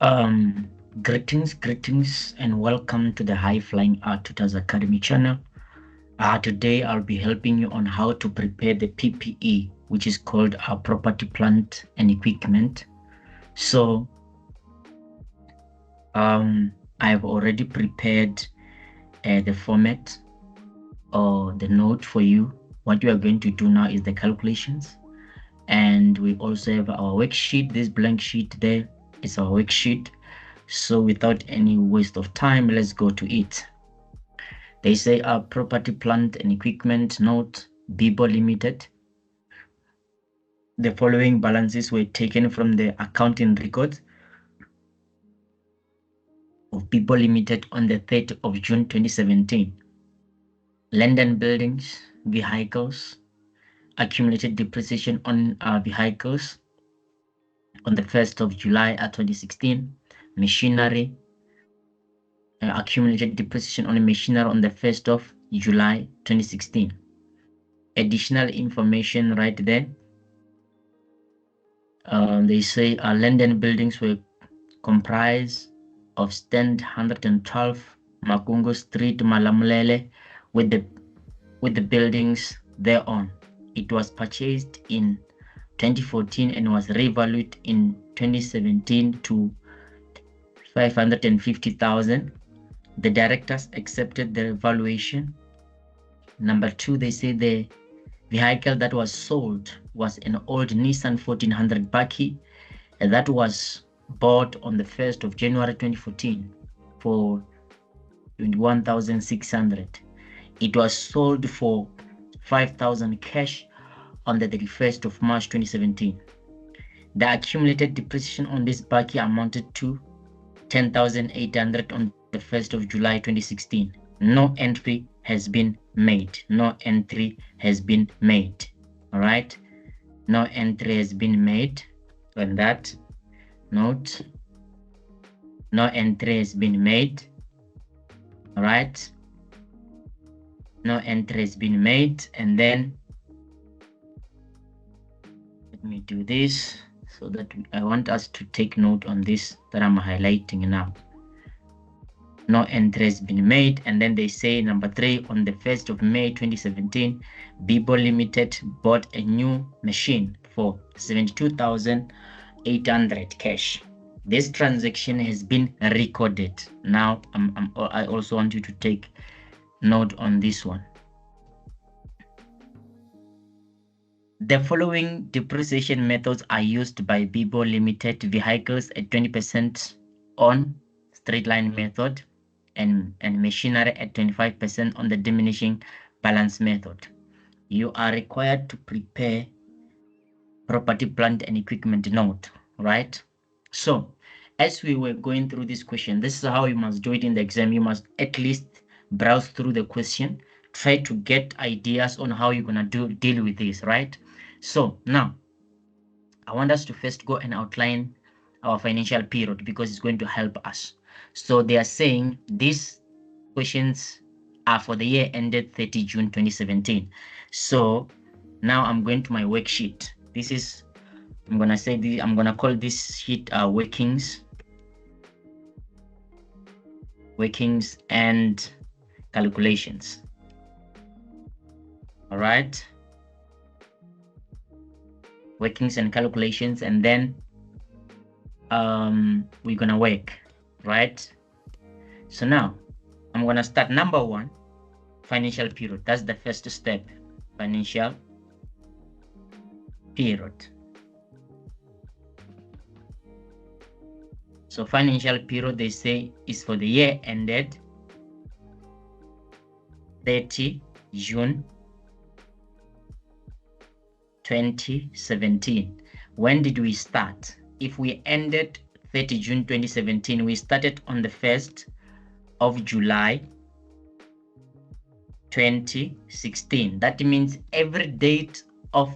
Um, greetings, and welcome to the High Flying Tutors Academy channel. Today I'll be helping you on how to prepare the PPE, which is called property, plant, and equipment. So, I've already prepared the format or the note for you. What you are going to do now is the calculations, and we also have our worksheet. This blank sheet there is our worksheet. So without any waste of time, let's go to it. They say our property, plant, and equipment note, Bibo Limited. The following balances were taken from the accounting records of Bibo Limited on the 3rd of June 2017. Land and buildings, vehicles, accumulated depreciation on vehicles on the 1st of July 2016. Machinery, accumulated depreciation on machinery on the 1st of July 2016. Additional information right there. They say land and buildings were comprised of stand 112 Makungo Street, Malamulele, with the buildings thereon. It was purchased in 2014 and was revalued in 2017 to 550,000. The directors accepted the valuation. Number 2, they say the vehicle that was sold was an old Nissan 1400 Bakkie that was bought on the 1st of January 2014 for 21,600. It was sold for 5,000 cash on the 31st of March 2017. The accumulated depreciation on this Bakkie amounted to 10,800 on the 1st of July 2016. No entry has been made. No entry has been made. All right. No entry has been made on that note. No entry has been made. All right. No entry has been made. And then let me do this so that I want us to take note on this that I'm highlighting now. No entry has been made. And then they say number 3, on the 1st of May 2017, Bibo Limited bought a new machine for 72,800 cash. This transaction has been recorded. Now I also want you to take note on this one. The following depreciation methods are used by Bibo Limited: vehicles at 20% on straight line method, and machinery at 25% on the diminishing balance method. You are required to prepare property, plant, and equipment note, right? So as we were going through this question, this is how you must do it in the exam. You must at least browse through the question, try to get ideas on how you're gonna deal with this, right? So now I want us to first go and outline our financial period because it's going to help us. So they are saying these questions are for the year ended 30 June 2017. So now I'm going to my worksheet. This is, I'm gonna call this sheet workings and calculations. All right. Workings and calculations, and then we're gonna work, right? So now I'm gonna start. Number 1, financial period. That's the first step. Financial period. So financial period, they say, is for the year ended 30 June 2017. When did we start? If we ended 30 June 2017, we started on the 1st of July 2016. That means every date of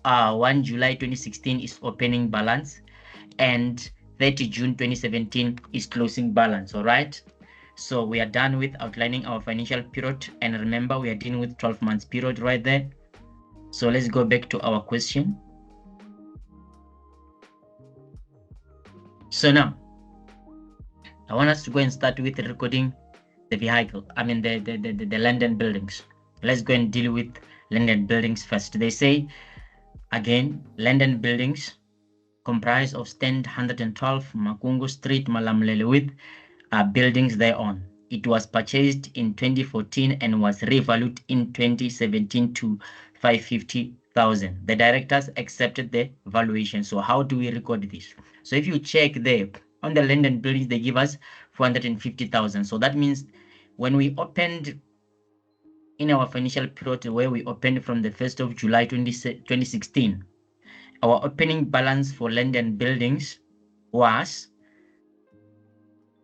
1 July 2016 is opening balance and 30 June 2017 is closing balance. All right. So we are done with outlining our financial period, and remember we are dealing with 12 months period right there. So let's go back to our question. So now I want us to go and start with recording the vehicle. I mean the land and buildings. Let's go and deal with land and buildings first. They say again, land and buildings comprise of stand 112 Makungu Street, Malamlele with buildings thereon. It was purchased in 2014 and was revalued in 2017 to 550,000. The directors accepted the valuation. So how do we record this? So if you check there on the land and buildings, they give us 450,000. So that means when we opened in our financial period where we opened from the 1st of July 2016, our opening balance for land and buildings was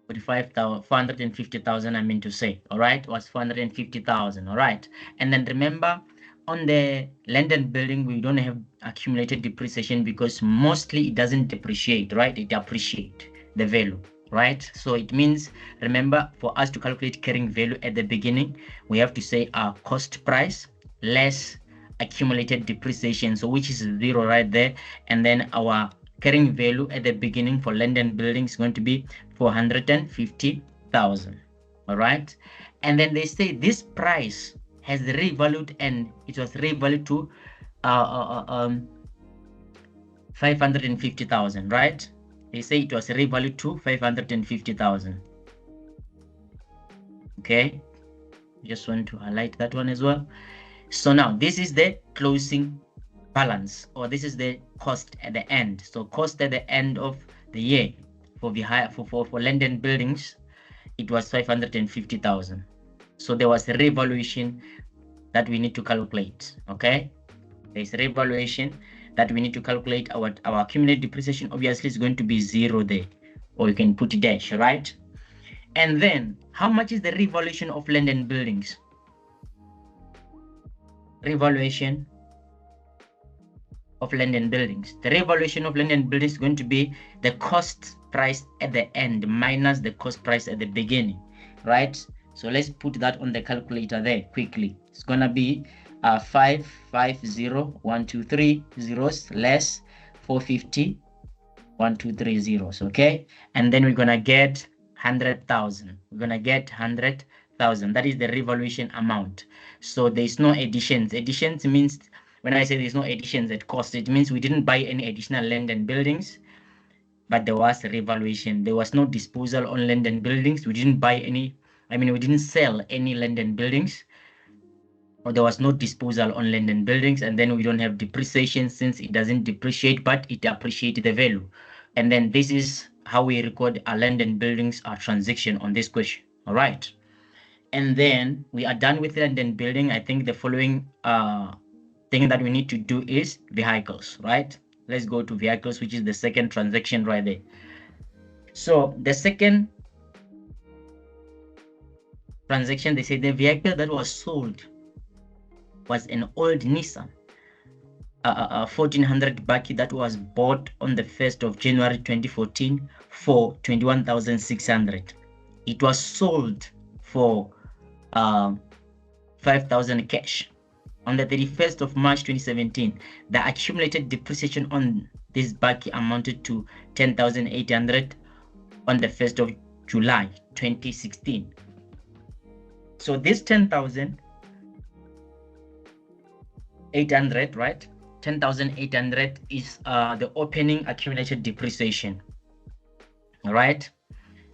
450,000, I mean to say, all right, was 450,000, all right. And then remember, on the land and building, we don't have accumulated depreciation because mostly it doesn't depreciate, right? It appreciates the value, right? So it means, remember, for us to calculate carrying value at the beginning, we have to say our cost price less accumulated depreciation, so which is 0 right there, and then our carrying value at the beginning for land and building is going to be 450,000. All right, and then they say this price has revalued and it was revalued to 550,000, right? They say it was revalued to 550,000. Okay, just want to highlight that one as well. So now this is the closing balance, or this is the cost at the end. So cost at the end of the year for land and buildings, it was 550,000. So there was a revaluation that we need to calculate. Okay, there's a revaluation that we need to calculate. Our accumulated depreciation obviously is going to be 0 there, or you can put a dash, right? And then how much is the revaluation of land and buildings? Revaluation of land and buildings. The revaluation of land and buildings is going to be the cost price at the end minus the cost price at the beginning, right? So let's put that on the calculator there quickly. It's gonna be 550,123 zeros less 450, 123 zeros. Okay, and then we're gonna get 100,000. We're gonna get 100,000. That is the revaluation amount. So there's no additions. Additions means, when I say there's no additions at cost, it means we didn't buy any additional land and buildings, but there was a revaluation. There was no disposal on land and buildings. We didn't buy any, I mean, we didn't sell any land and buildings, or there was no disposal on land and buildings. And then we don't have depreciation since it doesn't depreciate, but it appreciates the value. And then this is how we record our land and buildings, our transaction on this question. All right. And then we are done with land and building. I think the following thing that we need to do is vehicles, right? Let's go to vehicles, which is the second transaction right there. So the second transaction, they say the vehicle that was sold was an old Nissan 1400 Baki that was bought on the 1st of January 2014 for 21,600. It was sold for 5,000 cash. On the 31st of March 2017, the accumulated depreciation on this Baki amounted to 10,800 on the 1st of July 2016. So this 10,800, right? 10,800 is the opening accumulated depreciation. All right.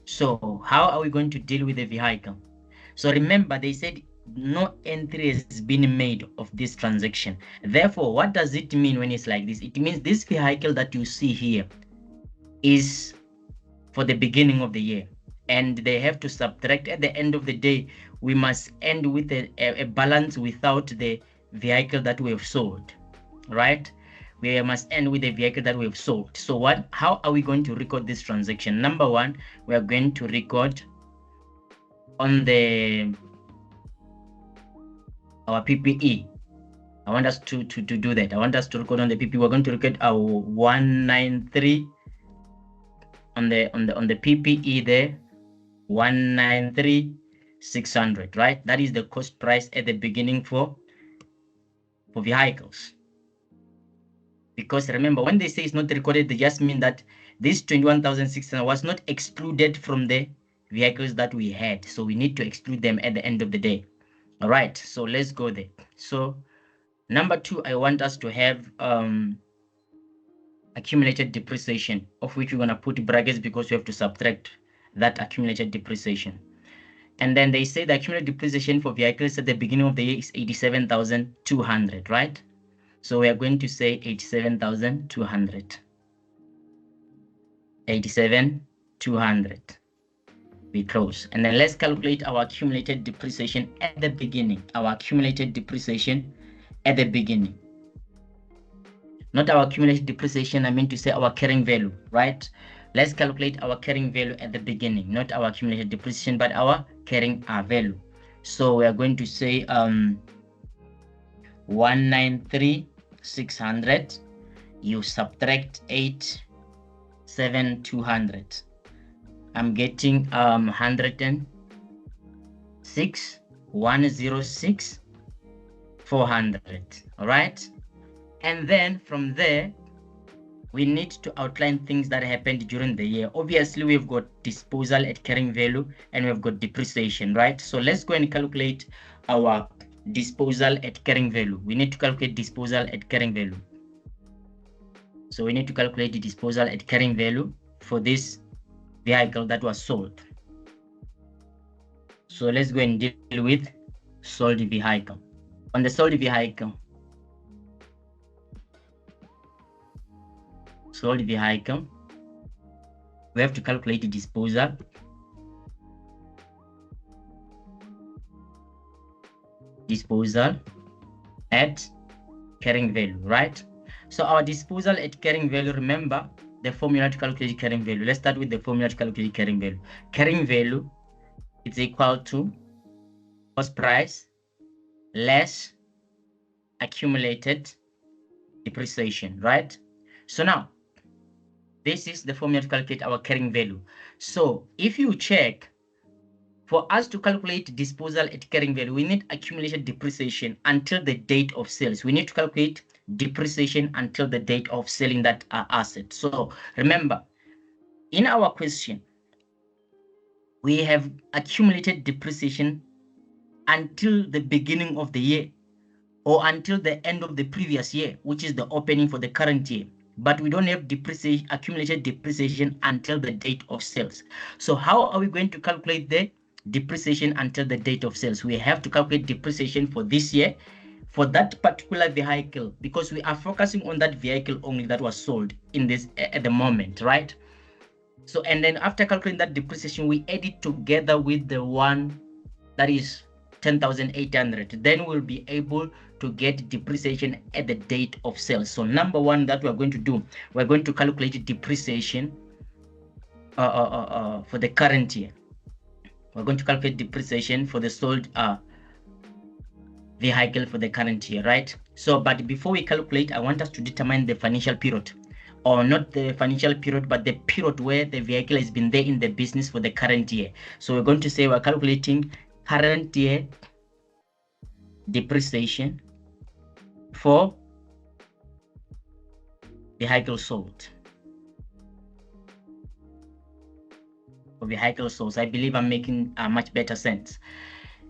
So how are we going to deal with the vehicle? So remember, they said no entry has been made of this transaction. Therefore, what does it mean when it's like this? It means this vehicle that you see here is for the beginning of the year, and they have to subtract at the end of the day. We must end with a balance without the vehicle that we have sold, right? We must end with the vehicle that we have sold. So how are we going to record this transaction? Number one, we are going to record on our PPE. I want us to do that. I want us to record on the PPE. We're going to record our 193 on the PPE there, 193,600, right? That is the cost price at the beginning for vehicles. Because remember, when they say it's not recorded, they just mean that this 21,600 was not excluded from the vehicles that we had. So we need to exclude them at the end of the day. All right, so let's go there. So number 2, I want us to have accumulated depreciation, of which we're going to put brackets because we have to subtract that accumulated depreciation. And then they say the accumulated depreciation for vehicles at the beginning of the year is 87,200, right? So we are going to say 87,200. 87,200. We close. And then let's calculate our accumulated depreciation at the beginning. Our accumulated depreciation at the beginning. Not our accumulated depreciation, I mean to say our carrying value, right? Let's calculate our carrying value at the beginning, not our accumulated depreciation, but our carrying value. So we are going to say 193,600. You subtract 87,200. I'm getting 106, 106, 400. All right. And then from there, we need to outline things that happened during the year. Obviously, we've got disposal at carrying value and we've got depreciation, right? So let's go and calculate our disposal at carrying value. We need to calculate disposal at carrying value. So we need to calculate the disposal at carrying value for this vehicle that was sold. So let's go and deal with sold vehicle. On the sold vehicle, we have to calculate the disposal. Disposal at carrying value, right? So our disposal at carrying value, remember the formula to calculate carrying value. Let's start with the formula to calculate carrying value. Carrying value is equal to cost price less accumulated depreciation, right? So now, this is the formula to calculate our carrying value. So if you check, for us to calculate disposal at carrying value, we need accumulated depreciation until the date of sales. We need to calculate depreciation until the date of selling that asset. So remember, in our question, we have accumulated depreciation until the beginning of the year or until the end of the previous year, which is the opening for the current year. But we don't have depreciation, accumulated depreciation until the date of sales. So how are we going to calculate the depreciation until the date of sales? We have to calculate depreciation for this year for that particular vehicle, because we are focusing on that vehicle only that was sold in this at the moment, right? So, and then after calculating that depreciation, we add it together with the one that is 10,800. Then we'll be able to get depreciation at the date of sales. So number 1 that we're going to do, we're going to calculate depreciation for the current year. We're going to calculate depreciation for the sold vehicle for the current year, right? So, but before we calculate, I want us to determine the financial period, or not the financial period, but the period where the vehicle has been there in the business for the current year. So we're going to say we're calculating current year depreciation for vehicle sold. For vehicle sold, I believe I'm making much better sense.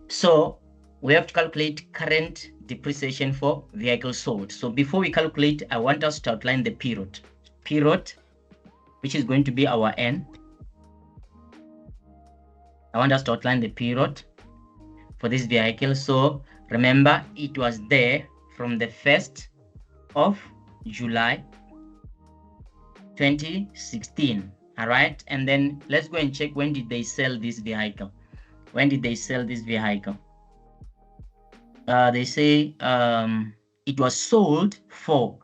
So we have to calculate current depreciation for vehicle sold. So before we calculate, I want us to outline the period, which is going to be our N. I want us to outline the period for this vehicle. So remember, it was there from the 1st of July 2016. All right, and then let's go and check when did they sell this vehicle. When did they sell this vehicle? They say it was sold for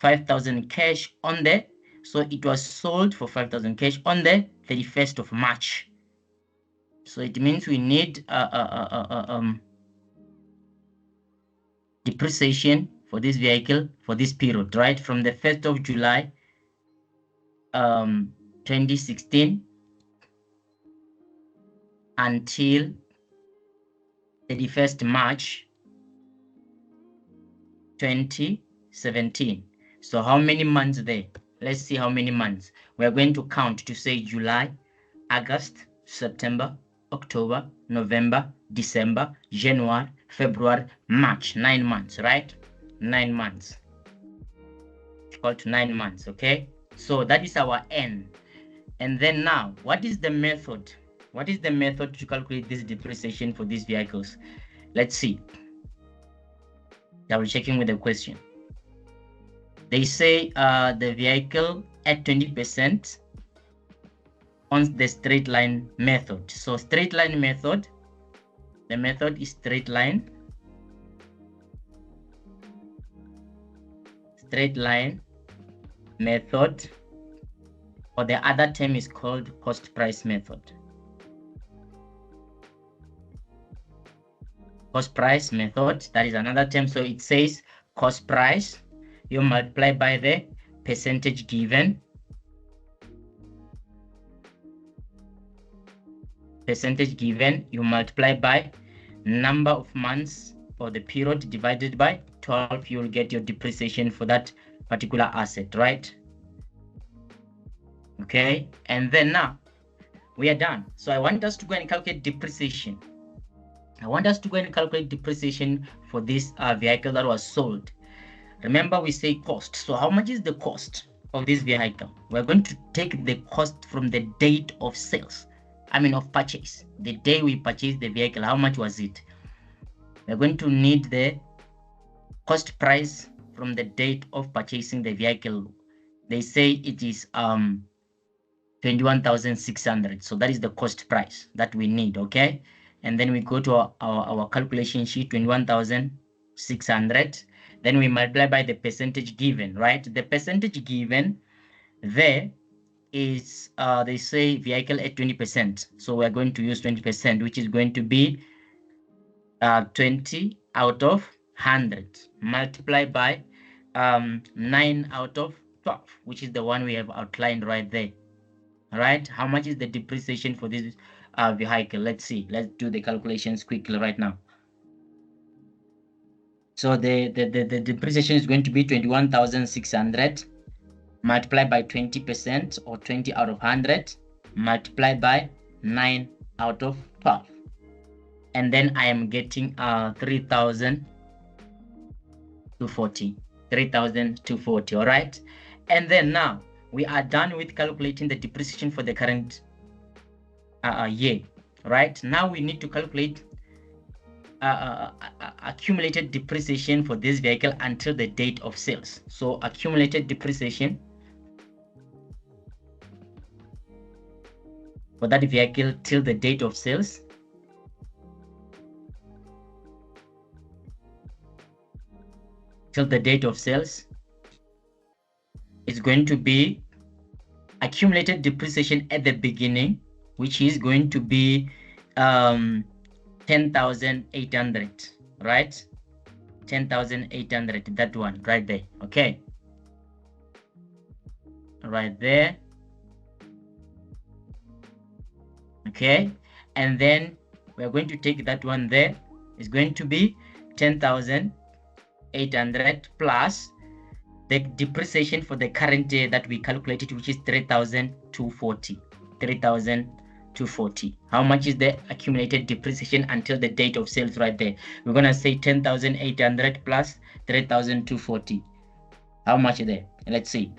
5,000 cash on the, so it was sold for 5,000 cash on the 31st of March. So it means we need depreciation for this vehicle for this period, right? From the 1st of July 2016 until 31st March 2017. So how many months there? Let's see how many months. We're going to count to say July, August, September, October, November, December, January, February, March. 9 months, right? 9 months. It's called 9 months, okay? So that is our N. And then now, what is the method? What is the method to calculate this depreciation for these vehicles? Let's see. Double checking with the question. They say the vehicle at 20% on the straight line method. So straight line method, the method is straight line method, or the other term is called cost price method. Cost price method, that is another term. So it says cost price, you multiply by the percentage given, you multiply by number of months for the period divided by 12, you will get your depreciation for that particular asset, right? Okay, and then now we are done. So I want us to go and calculate depreciation. for this vehicle that was sold. Remember, we say cost. So how much is the cost of this vehicle? We're going to take the cost from the date of sales. Of purchase. The day we purchased the vehicle, how much was it? We're going to need the cost price from the date of purchasing the vehicle. They say it is 21,600. So that is the cost price that we need, okay? And then we go to our calculation sheet, 21,600. Then we multiply by the percentage given, right? The percentage given there is, they say vehicle at 20%. So we're going to use 20%, which is going to be 20 out of 100, multiplied by 9 out of 12, which is the one we have outlined right there. All right, how much is the depreciation for this vehicle? Let's see. Let's do the calculations quickly right now. So the depreciation is going to be 21,600 multiplied by 20%, or 20 out of 100, multiplied by 9 out of 12. And then I am getting 3,240. 3,240, all right? And then now we are done with calculating the depreciation for the current year, right? Now we need to calculate accumulated depreciation for this vehicle until the date of sales. So accumulated depreciation for that vehicle till the date of sales is going to be accumulated depreciation at the beginning, which is going to be 10,800, right? 10,800, that one right there, okay? Right there. Okay, and then we're going to take that one there. It's going to be 10,800 plus the depreciation for the current day that we calculated, which is 3,240. 3,240. How much is the accumulated depreciation until the date of sales right there? We're going to say 10,800 plus 3,240. How much there? Let's see.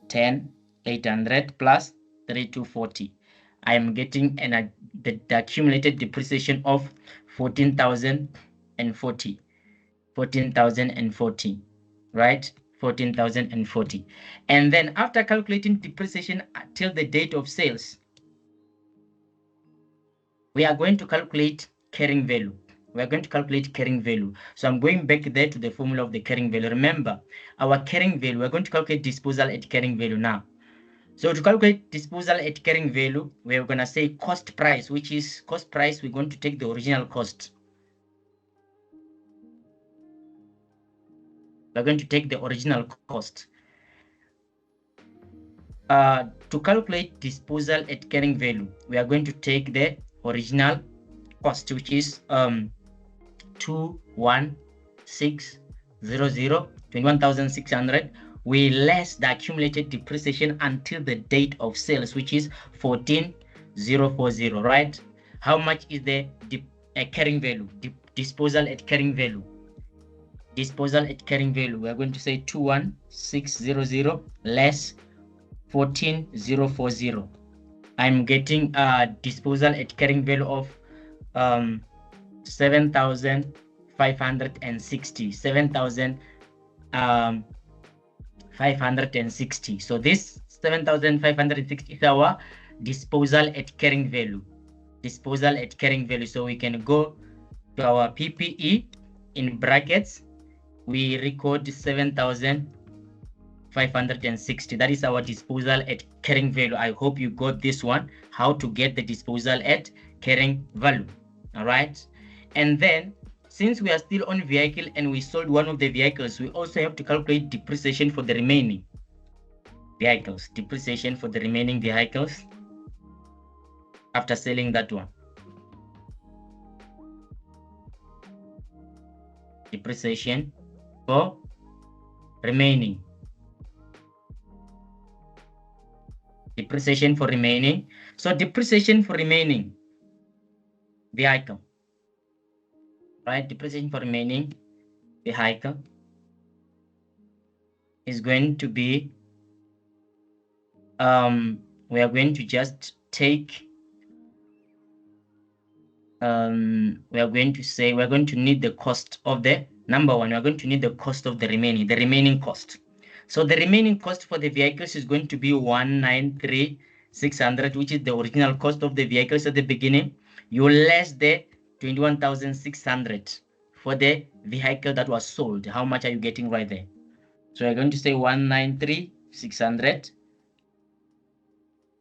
10,800 plus 3,240. I am getting the accumulated depreciation of 14,040. 14,040, right? 14,040. And then after calculating depreciation till the date of sales, we are going to calculate carrying value. We are going to calculate carrying value. So I'm going back there to the formula of the carrying value. Remember, our carrying value, we're going to calculate disposal at carrying value now. So to calculate disposal at carrying value, we're going to say cost price, which is cost price. We're going to take the original cost. We're going to take the original cost. To calculate disposal at carrying value, we are going to take the original cost, which is 21,600. We less the accumulated depreciation until the date of sales, which is 14,040. 040, right? How much is the carrying value? Disposal at carrying value. Disposal at carrying value. We're going to say 21600 less 14040. I'm getting a disposal at carrying value of 7,560. 7,560. So this 7,560 is our disposal at carrying value. Disposal at carrying value. So we can go to our PPE in brackets. We record 7,560. That is our disposal at carrying value. I hope you got this one, how to get the disposal at carrying value. All right. And then since we are still on vehicle and we sold one of the vehicles, we also have to calculate depreciation for the remaining vehicles. Depreciation for the remaining vehicles after selling that one. Depreciation for remaining. Depreciation for remaining. So depreciation for remaining vehicle, right? Depreciation for remaining vehicle is going to be, we are going to just take, we are going to say, we're going to need the cost of the, number one, we're going to need the cost of the remaining cost. So the remaining cost for the vehicles is going to be 193,600, which is the original cost of the vehicles at the beginning. You less the 21,600 for the vehicle that was sold. How much are you getting right there? So we're going to say 193,600.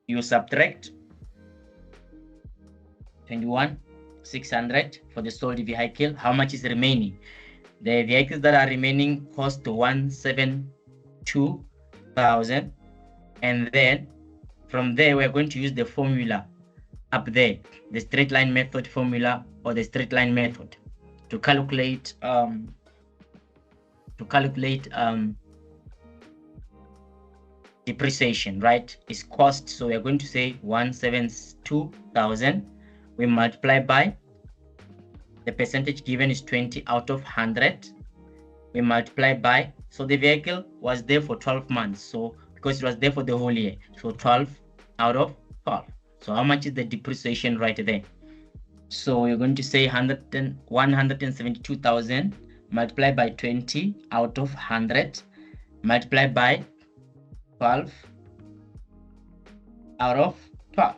You subtract 21,600 for the sold vehicle. How much is remaining? The vehicles that are remaining cost 172,000, and then from there we're going to use the formula up there, the straight line method formula or the straight line method to calculate depreciation, right? Is cost. So we're going to say 172,000. We multiply by the percentage given is 20 out of 100. We multiply by, so the vehicle was there for 12 months. So because it was there for the whole year, so 12 out of 12. So how much is the depreciation right there? So you're going to say 172,000 multiplied by 20 out of 100 multiplied by 12 out of 12.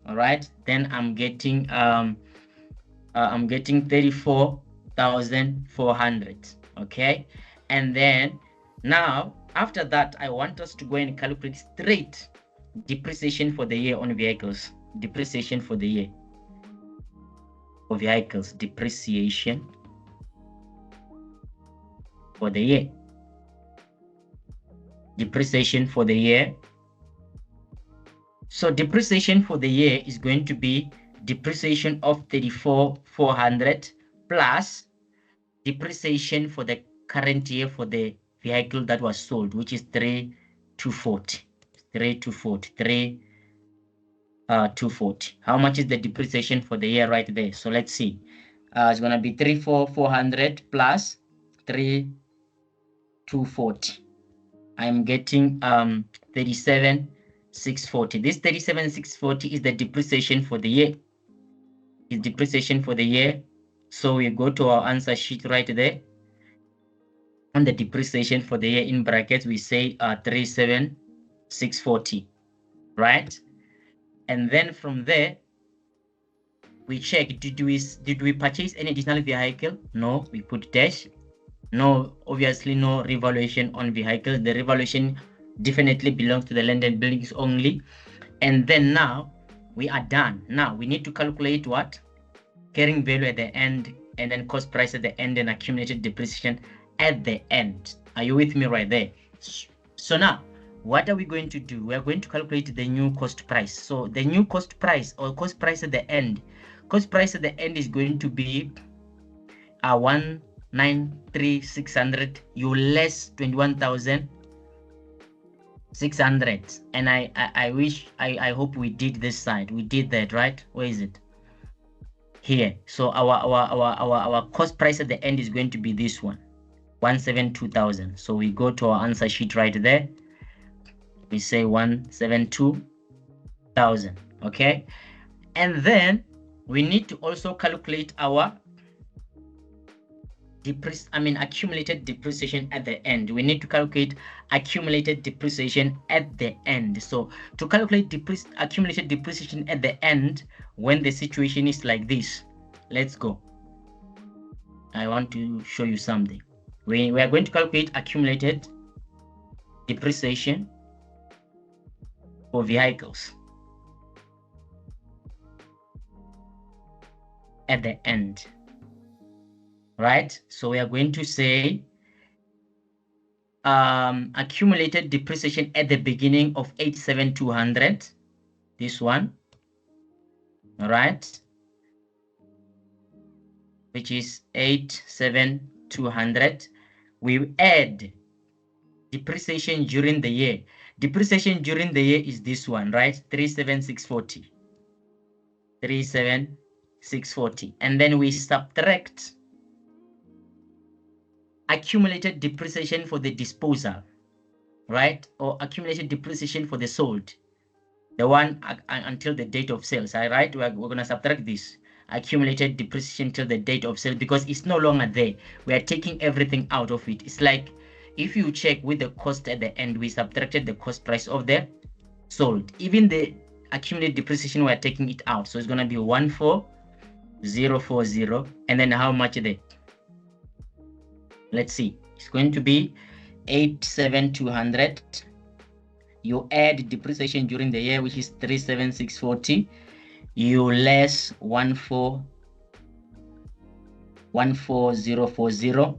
All right, then I'm getting 34,400. Okay, and then now after that I want us to go and calculate straight depreciation for the year on vehicles. Depreciation for the year for vehicles. Depreciation for the year. Depreciation for the year. So depreciation for the year is going to be depreciation of 34,400 plus depreciation for the current year for the vehicle that was sold, which is 3,240. 240. How much is the depreciation for the year right there? So let's see. It's gonna be 34,400 plus 3,240. I'm getting 37,640. This 37,640 is the depreciation for the year. Is depreciation for the year. So we go to our answer sheet right there. On the depreciation for the year in brackets, we say 37,640, right? And then from there, we check, did we purchase any additional vehicle? No, we put dash. No, obviously no revaluation on vehicles. The revaluation definitely belongs to the land and buildings only. And then now we are done. Now we need to calculate what? Carrying value at the end, and then cost price at the end, and accumulated depreciation at the end. Are you with me right there? So now what are we going to do? We are going to calculate the new cost price. So the new cost price or cost price at the end, cost price at the end is going to be 193,600. You less 21,000 600. And I hope we did this side. We did that, right? Where is it? Here. So our cost price at the end is going to be this one, 172,000. So we go to our answer sheet right there. We say 172,000. Okay. And then we need to also calculate our accumulated depreciation at the end. We need to calculate accumulated depreciation at the end. So to calculate accumulated depreciation at the end, when the situation is like this, let's go. I want to show you something. We are going to calculate accumulated depreciation for vehicles at the end. Right? So we are going to say accumulated depreciation at the beginning of 87,200. This one. All right. Which is 87,200. We add depreciation during the year. Depreciation during the year is this one, right? 37,640. 37,640. And then we subtract accumulated depreciation for the disposal, right? Or accumulated depreciation for the sold. The one until the date of sales, all right? We're going to subtract this accumulated depreciation till the date of sale because it's no longer there. We are taking everything out of it. It's like if you check with the cost at the end, we subtracted the cost price of the sold. Even the accumulated depreciation, we're taking it out. So it's going to be 14040. And then how much there? Let's see. It's going to be 87,200. You add depreciation during the year, which is 37,640. You less 14040,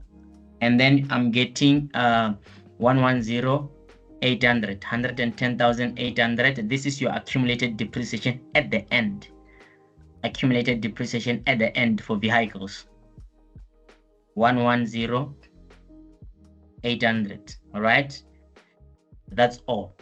and then I'm getting 110,800, 110,800. This is your accumulated depreciation at the end. Accumulated depreciation at the end for vehicles. 110,800. All right, that's all.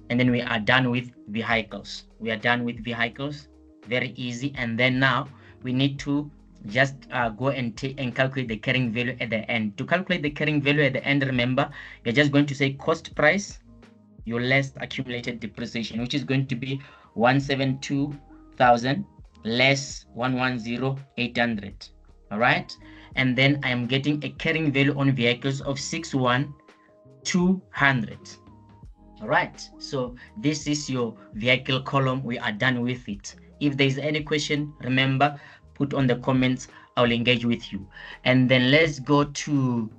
And then we are done with vehicles. We are done with vehicles. Very easy. And then now we need to just go and calculate the carrying value at the end. To calculate the carrying value at the end, remember, you're just going to say cost price, your less accumulated depreciation, which is going to be 172,000 less 110,800. All right. And then I am getting a carrying value on vehicles of 61,200. All right. So this is your vehicle column. We are done with it. If there is any question, remember, put on the comments. I'll engage with you. And then let's go to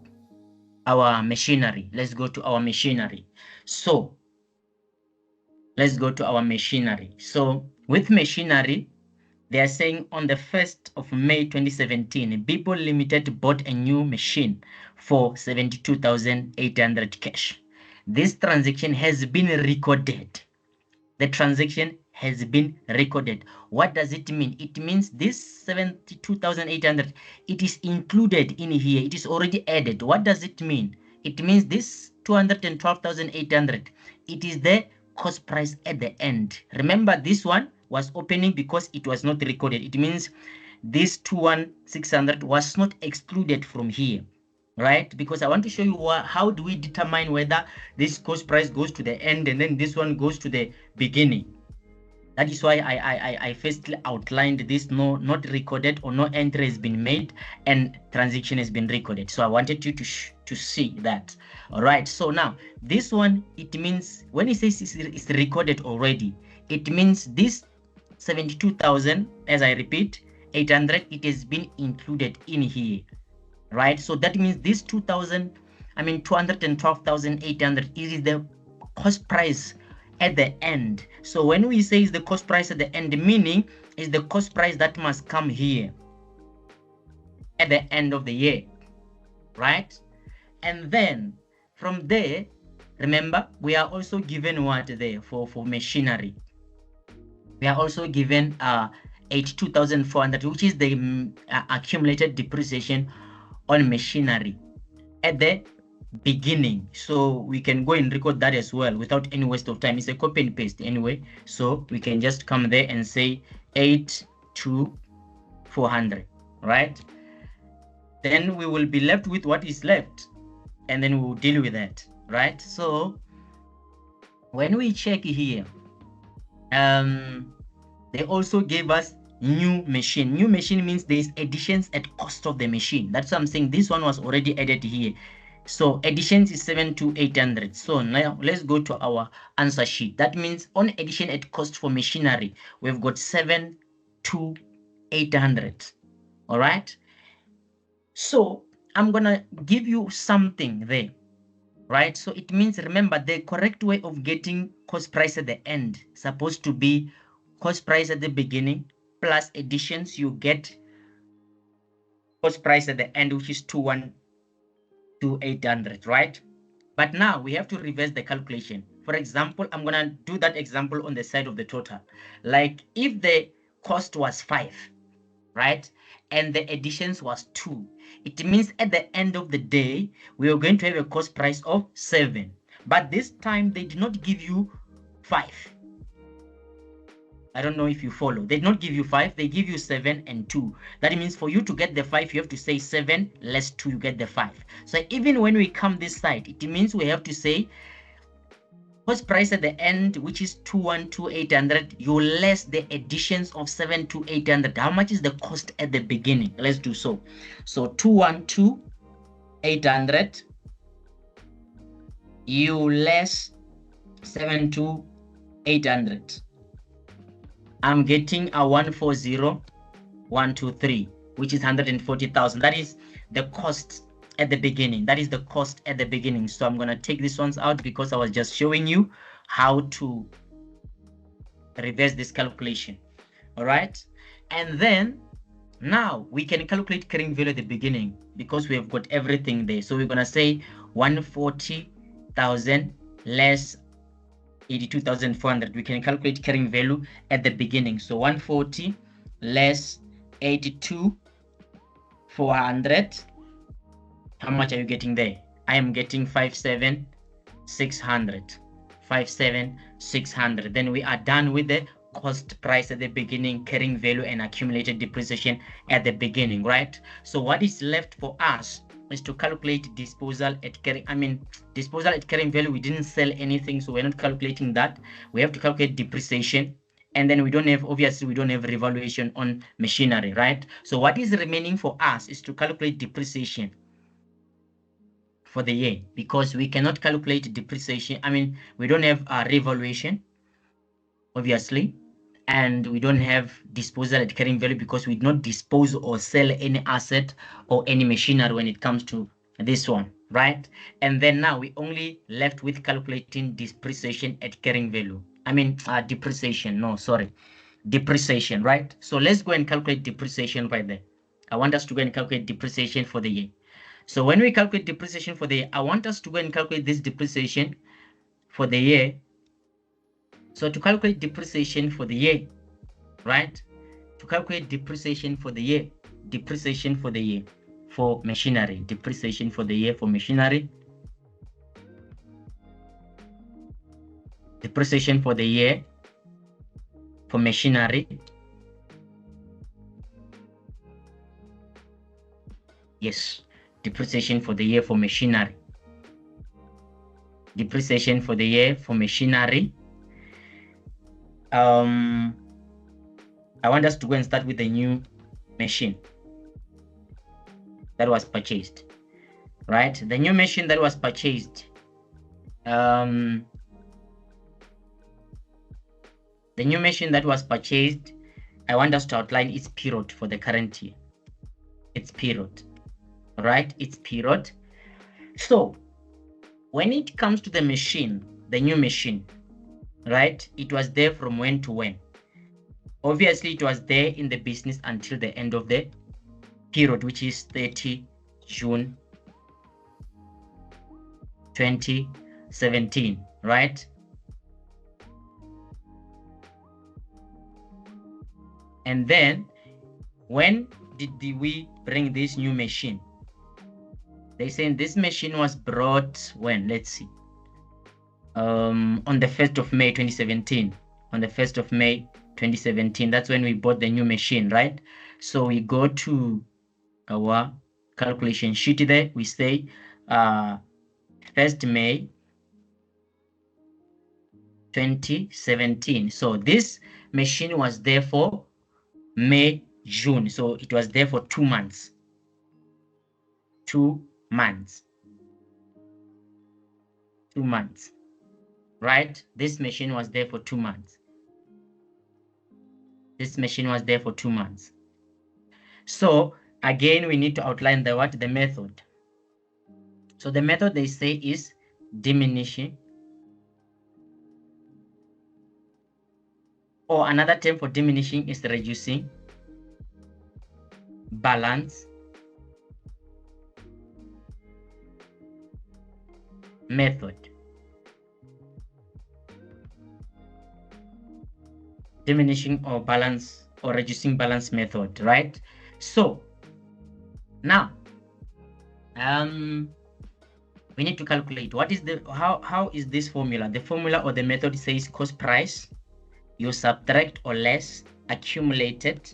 our machinery. Let's go to our machinery. So let's go to our machinery. So with machinery, they are saying on the 1st of May 2017, People Limited bought a new machine for 72,800 cash. This transaction has been recorded. The transaction has been recorded. What does it mean? It means this 72,800, it is included in here. It is already added. What does it mean? It means this 212,800, it is the cost price at the end. Remember, this one was opening because it was not recorded. It means this 21,600 was not excluded from here, right? Because I want to show you how do we determine whether this cost price goes to the end and then this one goes to the beginning. That is why I firstly outlined this not recorded or no entry has been made and transaction has been recorded. So I wanted you to see that. All right. So now this one, it means when it says it's recorded already, it means this 72,000, as I repeat, 800, it has been included in here, right? So that means this 212,800 is the cost price at the end. So when we say is the cost price at the end, meaning is the cost price that must come here at the end of the year, right? And then from there, remember, we are also given what there for machinery. We are also given 82,400, which is the accumulated depreciation on machinery at the beginning. So we can go and record that as well without any waste of time. It's a copy and paste anyway. So we can just come there and say 8 to 400, right? Then we will be left with what is left, and then we will deal with that, right? So when we check here, they also gave us new machine. New machine means there's additions at cost of the machine. That's what I'm saying. This one was already added here. So additions is 7 to 800. So now let's go to our answer sheet. That means on addition at cost for machinery, we've got 7 to 800. All right. So I'm gonna give you something there, right? So it means, remember, the correct way of getting cost price at the end supposed to be cost price at the beginning plus additions, you get cost price at the end, which is 2,800, right? But now we have to reverse the calculation. For example, I'm gonna do that example on the side of the total. Like if the cost was 5, right, and the additions was 2, it means at the end of the day we are going to have a cost price of 7. But this time they did not give you 5. I don't know if you follow. They did not give you 5, they give you 7 and 2. That means for you to get the 5, you have to say 7 less 2, you get the 5. So even when we come this side, it means we have to say cost price at the end, which is 2,12800, you less the additions of 7,2800. How much is the cost at the beginning? Let's do so. So 2,12800, you less 7,2800. I'm getting a 140,123, which is 140,000. That is the cost at the beginning. That is the cost at the beginning. So I'm going to take these ones out because I was just showing you how to reverse this calculation. All right. And then now we can calculate carrying value at the beginning because we have got everything there. So we're going to say 140,000 less 82,400. We can calculate carrying value at the beginning. So 140 less 82,400. How much are you getting there? I am getting 57,600. 57,600. Then we are done with the cost price at the beginning, carrying value, and accumulated depreciation at the beginning, right? So what is left for us is to calculate disposal at carrying. Disposal at carrying value, we didn't sell anything, so we're not calculating that. We have to calculate depreciation, and then we don't have, obviously, we don't have revaluation on machinery, right? So what is remaining for us is to calculate depreciation for the year, because we cannot calculate depreciation. We don't have a revaluation, obviously, and we don't have disposal at carrying value because we did not dispose or sell any asset or any machinery when it comes to this one, right? And then now we only left with calculating depreciation at carrying value. Depreciation, right? So let's go and calculate depreciation right there. I want us to go and calculate depreciation for the year. So when we calculate depreciation for the year, I want us to go and calculate this depreciation for the year. So to calculate depreciation for the year, right? To calculate depreciation for the year, depreciation for the year for machinery, depreciation for the year for machinery, depreciation for the year for machinery. Yes, depreciation for the year for machinery. Depreciation for the year for machinery. I want us to go and start with the new machine that was purchased, right? The new machine that was purchased. The new machine that was purchased, I want us to outline its period for the current year. Its period, right? Its period. So when it comes to the machine, the new machine, right? It was there from when to when? Obviously, it was there in the business until the end of the period, which is 30 June 2017, right? And then when did we bring this new machine? They saying this machine was brought when? Let's see. On the 1st of May 2017. On the 1st of May 2017, that's when we bought the new machine, right? So we go to our calculation sheet there. We say 1st May 2017. So this machine was there for May, June. So it was there for 2 months. 2 months. 2 months. Right? This machine was there for 2 months. This machine was there for 2 months. So again, we need to outline the what? The method. So the method they say is diminishing, or another term for diminishing is reducing balance method. Diminishing or balance or reducing balance method, right? So now we need to calculate what is the how is this formula. The formula or the method says cost price, you subtract or less accumulated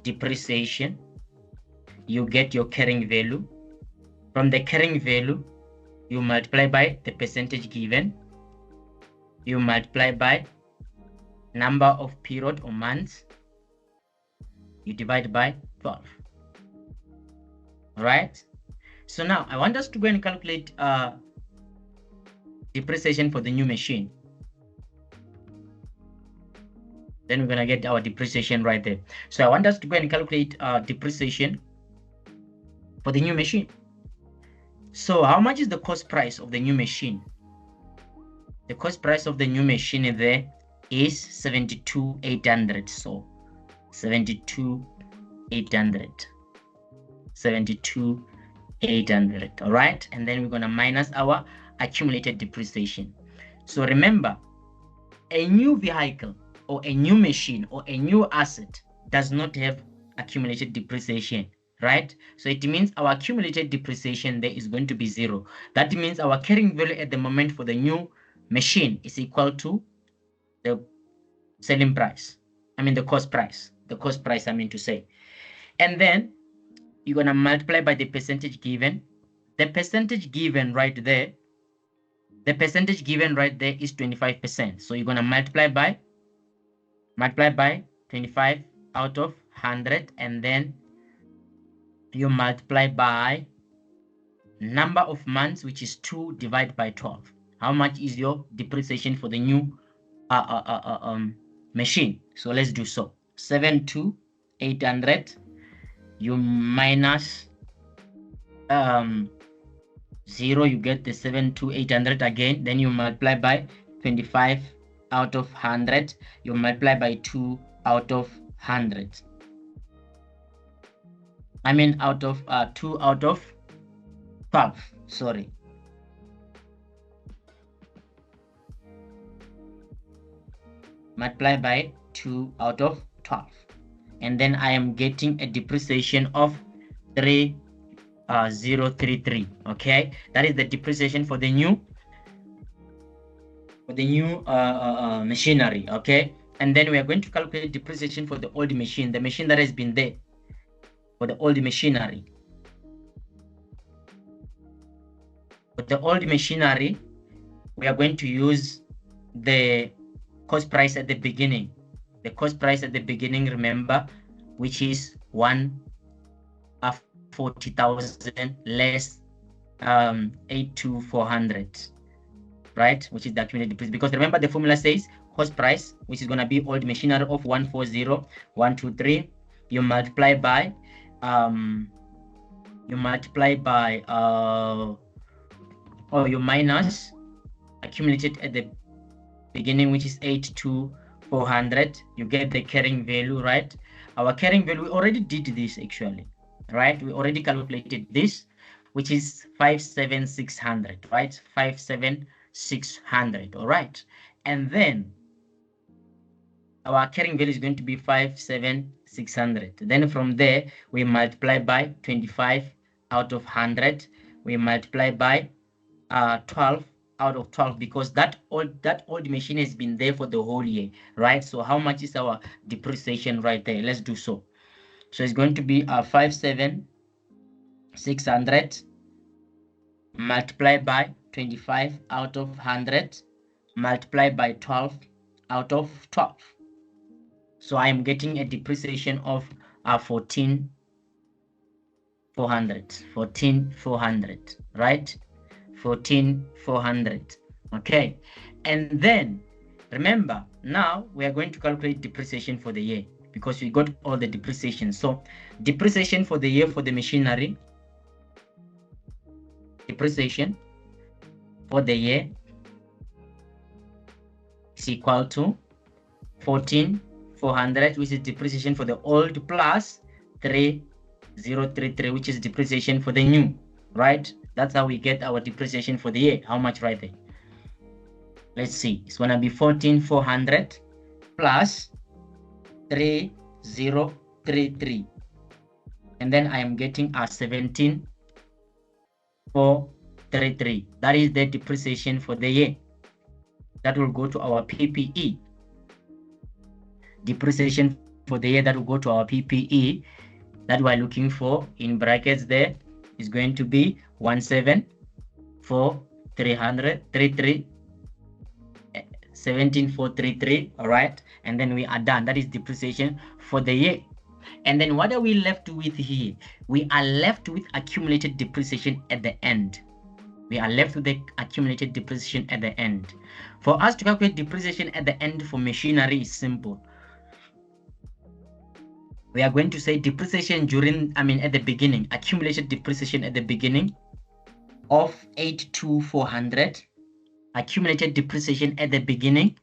depreciation, you get your carrying value. From the carrying value, you multiply by the percentage given, you multiply by number of period or months, you divide by 12. All right. So now I want us to go and calculate depreciation for the new machine. Then we're gonna get our depreciation right there. So I want us to go and calculate depreciation for the new machine. So how much is the cost price of the new machine? The cost price of the new machine there is 72,800. So 72,800. 72,800. All right, and then we're going to minus our accumulated depreciation. So remember, a new vehicle or a new machine or a new asset does not have accumulated depreciation, right? So it means our accumulated depreciation there is going to be 0. That means our carrying value at the moment for the new machine is equal to the selling price. I mean the cost price. The cost price, I mean to say. And then you're going to multiply by the percentage given. The percentage given right there, the percentage given right there is 25%. So you're going to multiply by 25 out of 100, and then you multiply by number of months, which is 2 divided by 12. How much is your depreciation for the new machine? So let's do so. 7,800. You minus 0, you get the 7,800 again. Then you multiply by 25 out of 100. You multiply by 2 out of 100. I mean out of 2 out of 12. Sorry. Multiply by 2 out of 12. And then I am getting a depreciation of 3,033. Okay, that is the depreciation for the new machinery. Okay, and then we are going to calculate depreciation for the old machine, the machine that has been there, for the old machinery. For the old machinery, we are going to use the cost price at the beginning. The cost price at the beginning, remember, which is 140,000 less 8,400, right? Which is the accumulated depreciation. Because remember, the formula says cost price, which is going to be old machinery of 140,123. You multiply by or you minus accumulated at the beginning, which is 8,400. You get the carrying value, right? Our carrying value, we already did this actually, right? We already calculated this, which is 5,7,600, right? 5,7,600, all right? And then our carrying value is going to be 5,7,600. Then from there, we multiply by 25 out of 100. We multiply by 12 out of 12 because that old machine has been there for the whole year, right? So how much is our depreciation right there? Let's do so. So it's going to be 5,600 multiplied by 25 out of 100 multiplied by 12 out of 12. So I am getting a depreciation of 14,400, right? 14,400. Okay. And then remember, now we are going to calculate depreciation for the year because we got all the depreciation. So depreciation for the year for the machinery, depreciation for the year is equal to 14,400, which is depreciation for the old, plus 3,033, which is depreciation for the new, right? That's how we get our depreciation for the year. How much right there? Let's see. It's going to be 14,400 plus 3,033. And then I am getting a 17,433. That is the depreciation for the year. That will go to our PPE. Depreciation for the year that will go to our PPE that we're looking for in brackets there is going to be 17,433. All right, and then we are done. That is depreciation for the year. And then what are we left with here? We are left with accumulated depreciation at the end. We are left with the accumulated depreciation at the end. For us to calculate depreciation at the end for machinery is simple. We are going to say depreciation at the beginning, accumulated depreciation at the beginning of 82,400, accumulated depreciation at the beginning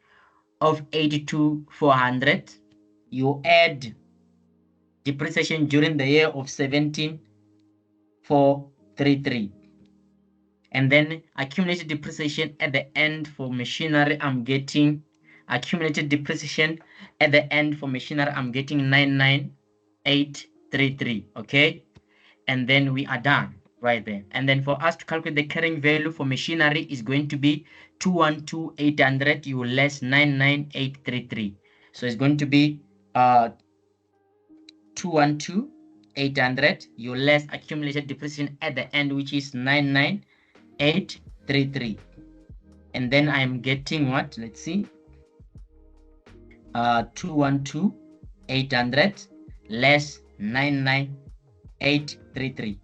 of 82,400. You add depreciation during the year of 17,433. And then accumulated depreciation at the end for machinery, I'm getting accumulated depreciation at the end for machinery, I'm getting 99,833. Okay, and then we are done right there. And then for us to calculate the carrying value for machinery is going to be 212,800 you less 99,833. So it's going to be 212,800 you less accumulated depreciation at the end, which is 99,833. And then I'm getting what? Let's see. 212,800 less 99,833.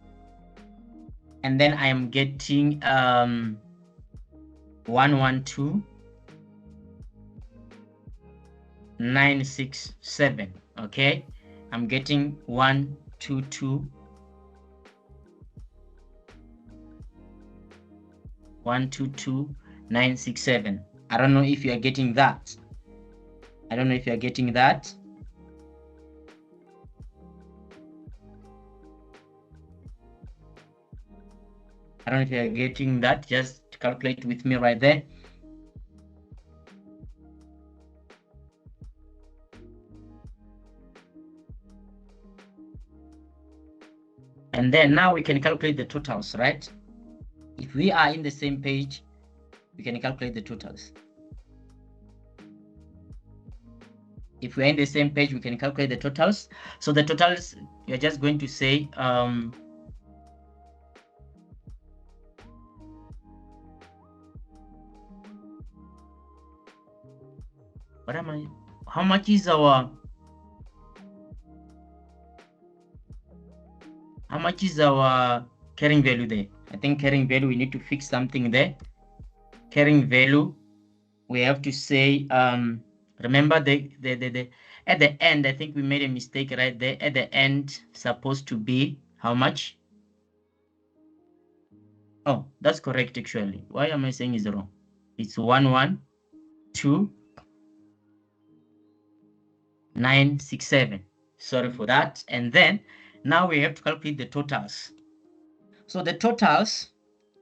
And then I am getting 112,967. Okay, I'm getting 122,967. I don't know if you are getting that. I don't know if you are getting that. I don't know if you are getting that. Just calculate with me right there. And then now we can calculate the totals, right? If we are in the same page, we can calculate the totals. If we're in the same page, we can calculate the totals. So the totals, you're just going to say, how much is our carrying value there? I think carrying value, we need to fix something there. Carrying value, we have to say, remember the at the end, I think we made a mistake right there. At the end, supposed to be how much? Oh, that's correct actually. Why am I saying is wrong? It's 112,967. Sorry for that. And then now we have to calculate the totals. So the totals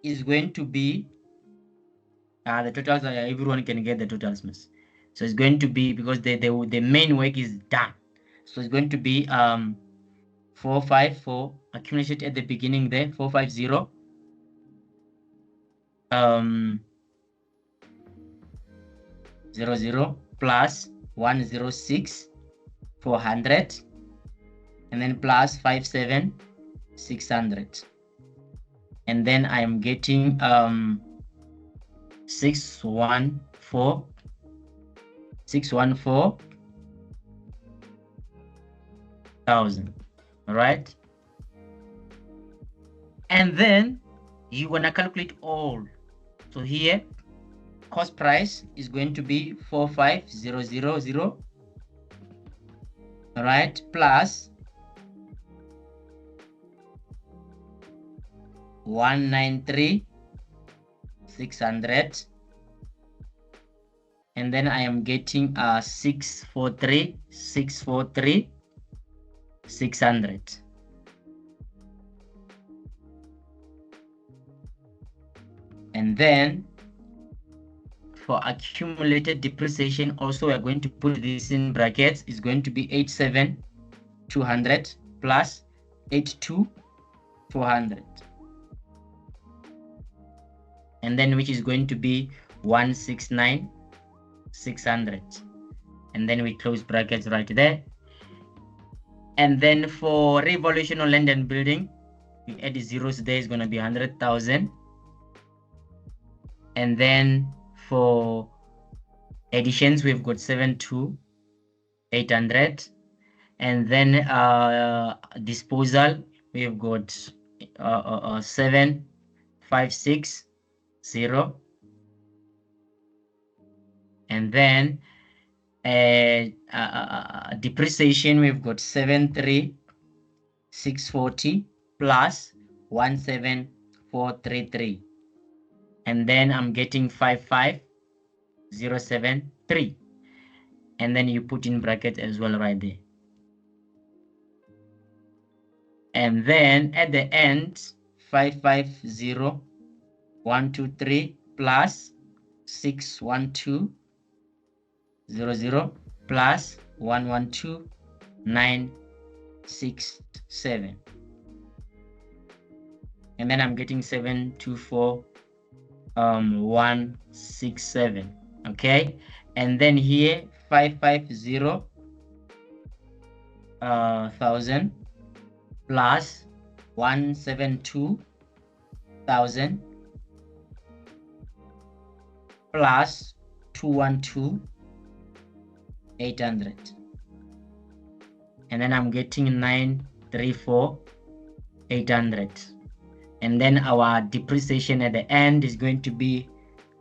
is going to be the totals. Everyone can get the totals, miss. So it's going to be, because the main work is done. So it's going to be 454 accumulated at the beginning there, 450 00 plus 106 400, and then plus 57 600, and then I am getting 614 thousand. All right, and then you want to calculate all. So here cost price is going to be 45000, all right, plus 193 600, and then I am getting 643 600. And then for accumulated depreciation also, we are going to put this in brackets. It's going to be 87,200 plus 82,400, and then which is going to be 169,600, and then we close brackets right there. And then for revaluation on land and building, we add the zeros there, is going to be 100,000. And then for additions, we've got 7,800, and then disposal, we've got 7,560, and then depreciation, we've got 73,640 plus 17,433, and then I'm getting 55,073, and then you put in brackets as well right there. And then at the end, 550,123 plus 612,00 plus 112,967, and then I'm getting 724,167. Okay, and then here 550,000 plus 172,000 plus 212,800, and then I'm getting 934,800, and then our depreciation at the end is going to be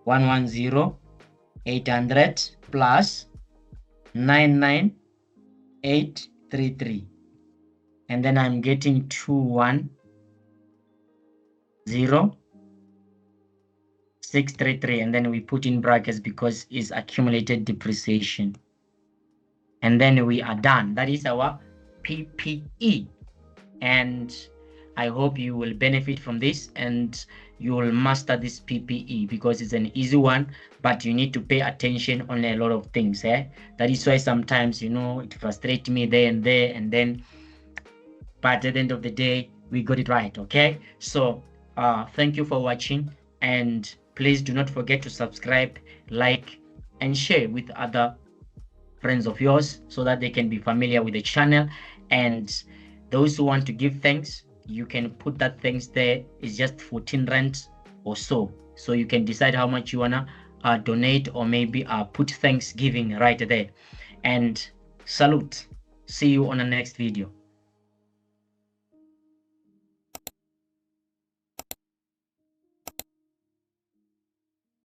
110,800 plus 99,833, and then I'm getting 210,633, and then we put in brackets because it's accumulated depreciation, and then we are done. That is our PPE, and I hope you will benefit from this and you will master this PPE because it's an easy one, but you need to pay attention on a lot of things. That is why sometimes, it frustrates me there and there, and then, but at the end of the day, we got it right. Okay, so thank you for watching, and please do not forget to subscribe, like, and share with other friends of yours so that they can be familiar with the channel. And those who want to give thanks, you can put that thanks there. It's just 14 rand or so you can decide how much you wanna donate, or maybe put Thanksgiving right there. And salute. See you on the next video.